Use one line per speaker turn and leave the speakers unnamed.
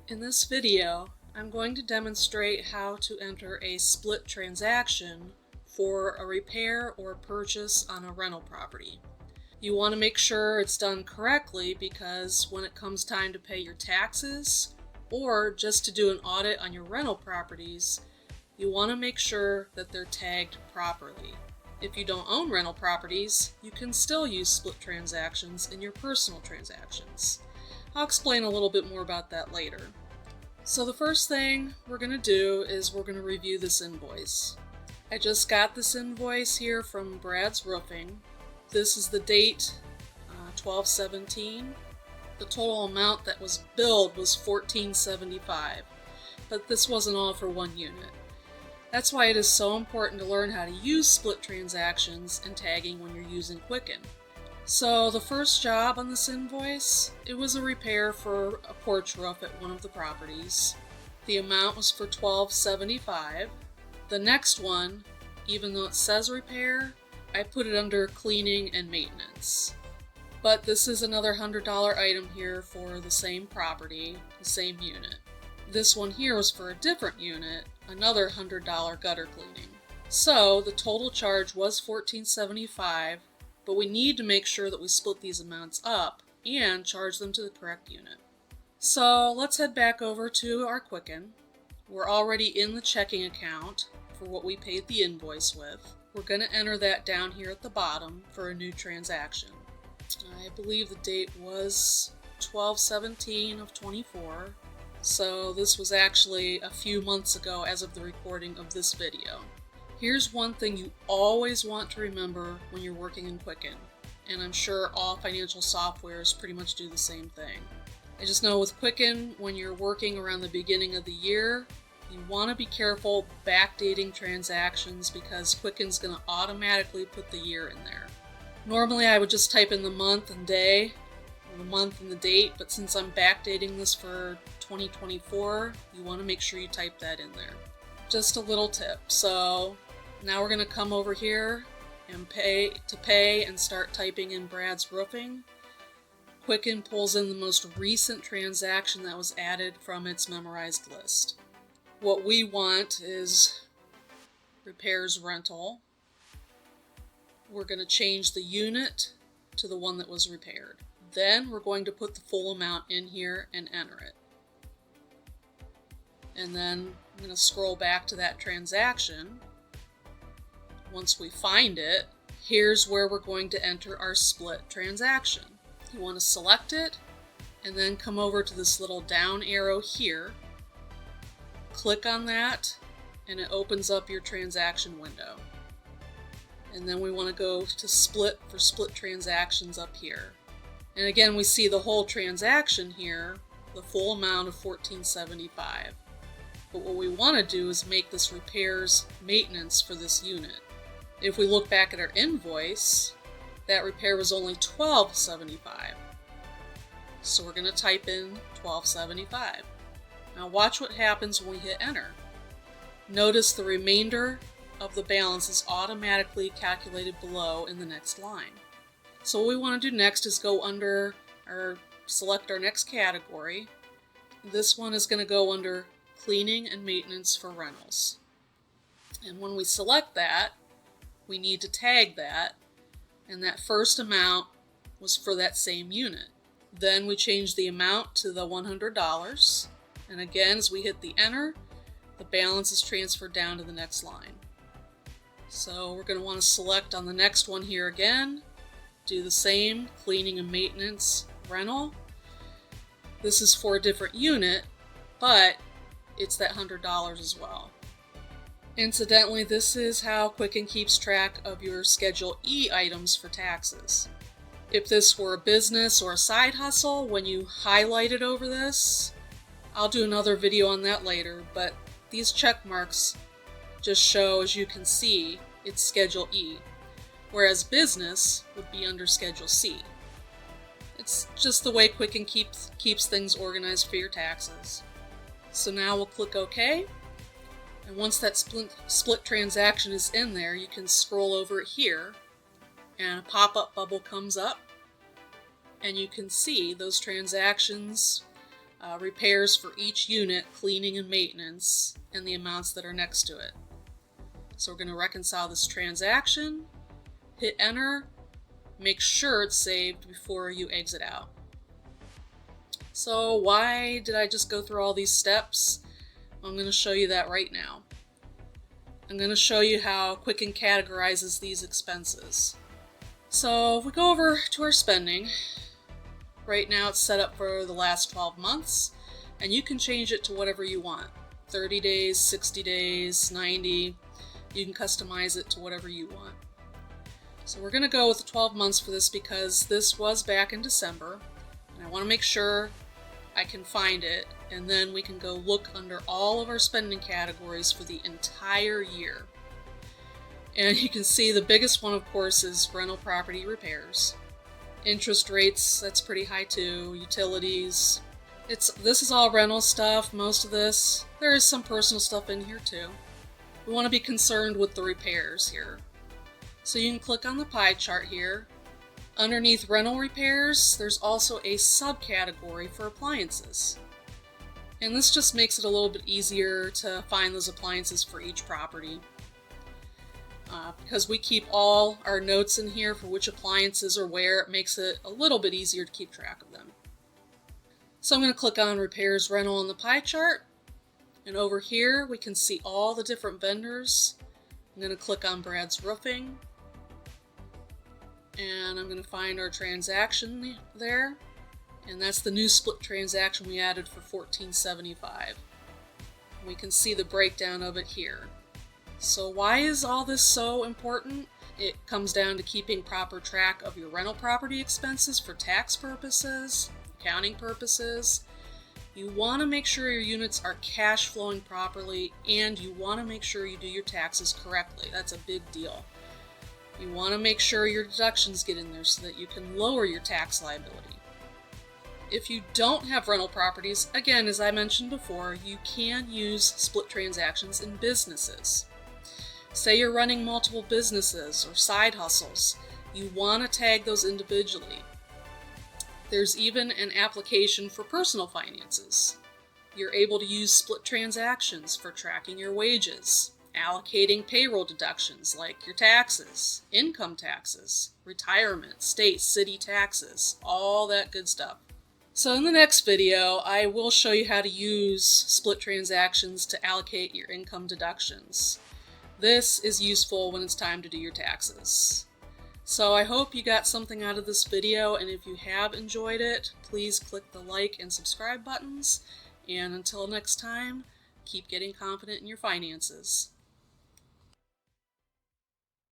In this video, I'm going to demonstrate how to enter a split transaction for a repair or purchase on a rental property. You want to make sure it's done correctly because when it comes time to pay your taxes or just to do an audit on your rental properties, you want to make sure that they're tagged properly. If you don't own rental properties, you can still use split transactions in your personal transactions. I'll explain a little bit more about that later. So the first thing we're going to do is we're going to review this invoice. I just got this invoice here from Brad's Roofing. This is the date 12/17. The total amount that was billed was $14.75, but this wasn't all for one unit. That's why it is so important to learn how to use split transactions and tagging when you're using Quicken. So the first job on this invoice, it was a repair for a porch roof at one of the properties. The amount was for $12.75. The next one, even though it says repair, I put it under cleaning and maintenance. But this is another $100 item here for the same property, the same unit. This one here was for a different unit, another $100 gutter cleaning. So the total charge was $14.75. But we need to make sure that we split these amounts up and charge them to the correct unit. So let's head back over to our Quicken. We're already in the checking account for what we paid the invoice with. We're going to enter that down here at the bottom for a new transaction. I believe the date was 12/17 of 24. So this was actually a few months ago as of the recording of this video. Here's one thing you always want to remember when you're working in Quicken, and I'm sure all financial softwares pretty much do the same thing. I just know with Quicken, when you're working around the beginning of the year, you want to be careful backdating transactions because Quicken's going to automatically put the year in there. Normally I would just type in the month and day, or the month and the date, but since I'm backdating this for 2024, you want to make sure you type that in there. Just a little tip. So now we're going to come over here and pay and start typing in Brad's Roofing. Quicken pulls in the most recent transaction that was added from its memorized list. What we want is repairs rental. We're going to change the unit to the one that was repaired. Then we're going to put the full amount in here and enter it. And then I'm going to scroll back to that transaction. Once we find it, here's where we're going to enter our split transaction. You want to select it and then come over to this little down arrow here. Click on that and it opens up your transaction window. And then we want to go to split for split transactions up here. And again, we see the whole transaction here, the full amount of $14.75. But what we want to do is make this repairs maintenance for this unit. If we look back at our invoice, that repair was only $12.75. So we're going to type in $12.75. Now watch what happens when we hit enter. Notice the remainder of the balance is automatically calculated below in the next line. So what we want to do next is go under or select our next category. This one is going to go under cleaning and maintenance for rentals. And when we select that, we need to tag that, and that first amount was for that same unit. Then we change the amount to the $100, and again, as we hit the enter, the balance is transferred down to the next line. So we're going to want to select on the next one here again, do the same, cleaning and maintenance rental. This is for a different unit, but it's that $100 as well. Incidentally, this is how Quicken keeps track of your Schedule E items for taxes. If this were a business or a side hustle, when you highlight it over this, I'll do another video on that later, but these check marks just show, as you can see, it's Schedule E, whereas business would be under Schedule C. It's just the way Quicken keeps things organized for your taxes. So now we'll click OK. And once that split transaction is in there, you can scroll over it here and a pop-up bubble comes up and you can see those transactions repairs for each unit, cleaning and maintenance, and the amounts that are next to it. So we're going to reconcile this transaction, hit enter, make sure it's saved before you exit out. So why did I just go through all these steps? I'm going to show you that right now. I'm going to show you how Quicken categorizes these expenses. So if we go over to our spending, right now it's set up for the last 12 months, and you can change it to whatever you want. 30 days, 60 days, 90, you can customize it to whatever you want. So we're going to go with the 12 months for this because this was back in December, and I want to make sure I can find it, and then we can go look under all of our spending categories for the entire year. And you can see the biggest one, of course, is rental property repairs. Interest rates, that's pretty high too. Utilities. This is all rental stuff, most of this. There is some personal stuff in here too. We want to be concerned with the repairs here. So you can click on the pie chart here. Underneath rental repairs, there's also a subcategory for appliances. And this just makes it a little bit easier to find those appliances for each property. Because we keep all our notes in here for which appliances are where, it makes it a little bit easier to keep track of them. So I'm going to click on repairs rental on the pie chart. And over here we can see all the different vendors. I'm going to click on Brad's Roofing. And I'm going to find our transaction there, and that's the new split transaction we added for $14.75. We can see the breakdown of it here. So why is all this so important? It comes down to keeping proper track of your rental property expenses for tax purposes, accounting purposes. You want to make sure your units are cash flowing properly, and you want to make sure you do your taxes correctly. That's a big deal. You want to make sure your deductions get in there so that you can lower your tax liability. If you don't have rental properties, again, as I mentioned before, you can use split transactions in businesses. Say you're running multiple businesses or side hustles. You want to tag those individually. There's even an application for personal finances. You're able to use split transactions for tracking your wages, allocating payroll deductions like your taxes, income taxes, retirement, state, city taxes, all that good stuff. So in the next video, I will show you how to use split transactions to allocate your income deductions. This is useful when it's time to do your taxes. So I hope you got something out of this video, and if you have enjoyed it, please click the like and subscribe buttons. And until next time, keep getting confident in your finances.